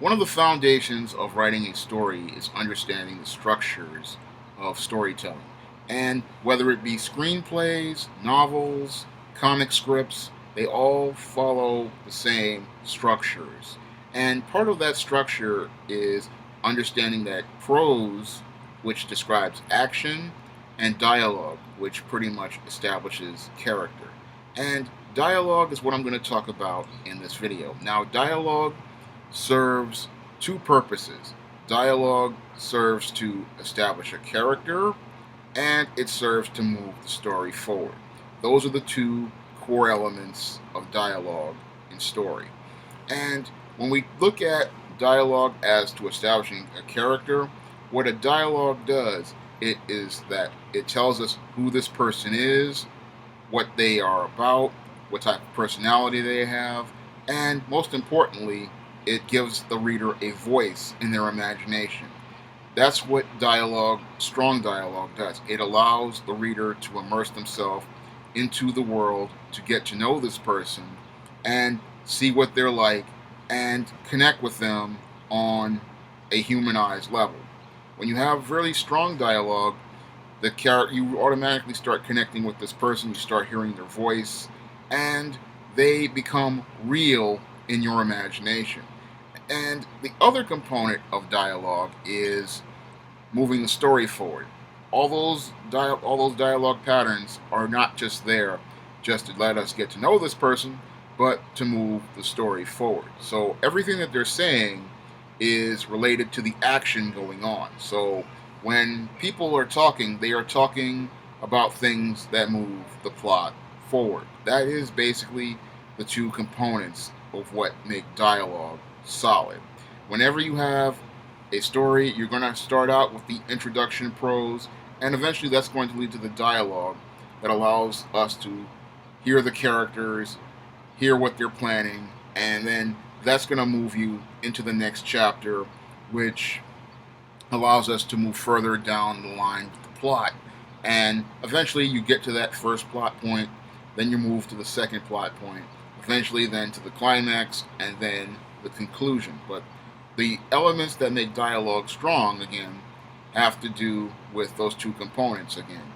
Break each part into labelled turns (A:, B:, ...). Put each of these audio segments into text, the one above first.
A: One of the foundations of writing a story is understanding the structures of storytelling. And whether it be screenplays, novels, comic scripts, they all follow the same structures. And part of that structure is understanding that prose, which describes action, and dialogue, which pretty much establishes character. And dialogue is what I'm going to talk about in this video. Now, dialogue serves two purposes. Dialogue serves to establish a character, and it serves to move the story forward. Those are the two core elements of dialogue in story. And when we look at dialogue as to establishing a character, what a dialogue does, it is that it tells us who this person is, what they are about, what type of personality they have, and most importantly, it gives the reader a voice in their imagination. That's what dialogue, strong dialogue, does. It allows the reader to immerse themselves into the world, to get to know this person, and see what they're like, and connect with them on a humanized level. When you have really strong dialogue, the character, you automatically start connecting with this person. You start hearing their voice, and they become real in your imagination. And the other component of dialogue is moving the story forward. All those dialogue patterns are not just there just to let us get to know this person, but to move the story forward. So everything that they're saying is related to the action going on. So when people are talking, they are talking about things that move the plot forward. That is basically the two components of what make dialogue solid. Whenever you have a story, you're going to start out with the introduction prose, and eventually that's going to lead to the dialogue that allows us to hear the characters, hear what they're planning, and then that's going to move you into the next chapter, which allows us to move further down the line with the plot. And eventually you get to that first plot point, then you move to the second plot point, eventually then to the climax, and then the conclusion. But the elements that make dialogue strong, again, have to do with those two components again.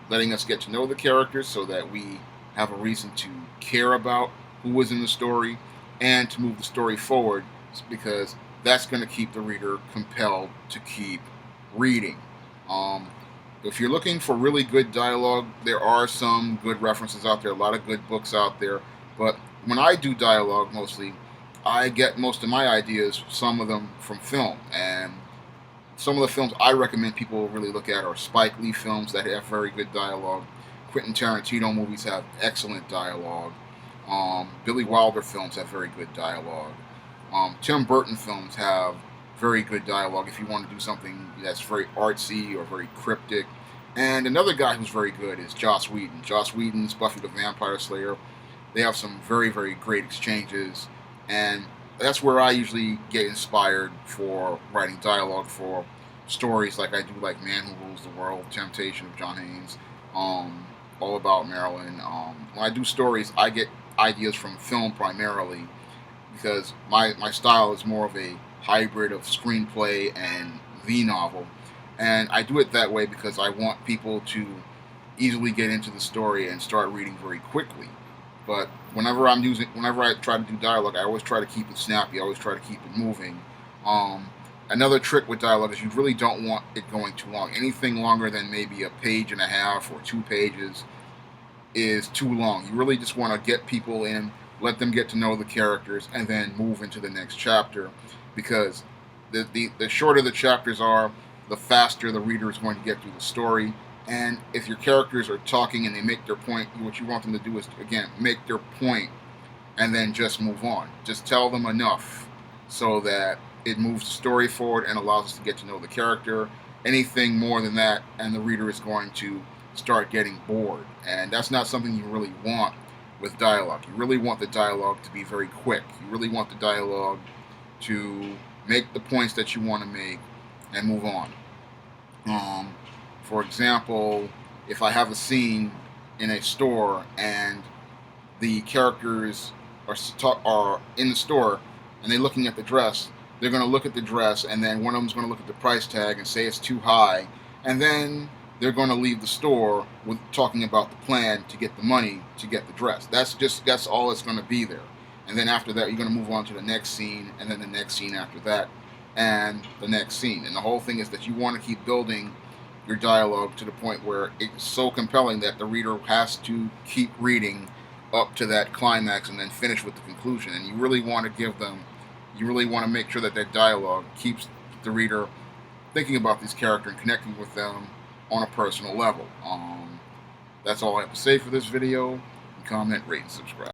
A: Letting us get to know the characters so that we have a reason to care about who is in the story and to move the story forward because that's going to keep the reader compelled to keep reading. Um, if you're looking for really good dialogue, there are some good references out there, a lot of good books out there. But when I do dialogue, mostly, I get most of my ideas, some of them from film. And some of the films I recommend people really look at are Spike Lee films that have very good dialogue. Quentin Tarantino movies have excellent dialogue. Billy Wilder films have very good dialogue. Tim Burton films have very good dialogue if you want to do something that's very artsy or very cryptic. And another guy who's very good is Joss Whedon. Joss Whedon's Buffy the Vampire Slayer. They have some very, very great exchanges. And that's where I usually get inspired for writing dialogue for stories like I do, like Man Who Rules the World, Temptation of John Haynes, All About Marilyn. When I do stories, I get ideas from film primarily because my style is more of a hybrid of screenplay and the novel. And I do it that way because I want people to easily get into the story and start reading very quickly. But whenever I try to do dialogue, I always try to keep it snappy. I always try to keep it moving. Um, Another trick with dialogue is you really don't want it going too long. Anything longer than maybe a page and a half or 2 pages is too long. You really just want to get people in, let them get to know the characters, and then move into the next chapter. Because the shorter the chapters are, the faster the reader is going to get through the story. And if your characters are talking and they make their point, what you want them to do is, again, make their point and then just move on. Just tell them enough so that it moves the story forward and allows us to get to know the character. Anything more than that, and the reader is going to start getting bored. And that's not something you really want with dialogue. You really want the dialogue to be very quick. You really want the dialogue to make the points that you want to make and move on. Um, for example, if I have a scene in a store and the characters are in the store and they're looking at the dress, they're going to look at the dress, and then one of them's going to look at the price tag and say it's too high, and then they're going to leave the store with talking about the plan to get the money to get the dress. That's all it's going to be there. And then after that, you're going to move on to the next scene, and then the next scene after that, and the next scene. And the whole thing is that you want to keep building your dialogue to the point where it's so compelling that the reader has to keep reading up to that climax and then finish with the conclusion. And you really want to make sure that that dialogue keeps the reader thinking about these characters and connecting with them on a personal level. That's all I have to say for this video. Comment, rate, and subscribe.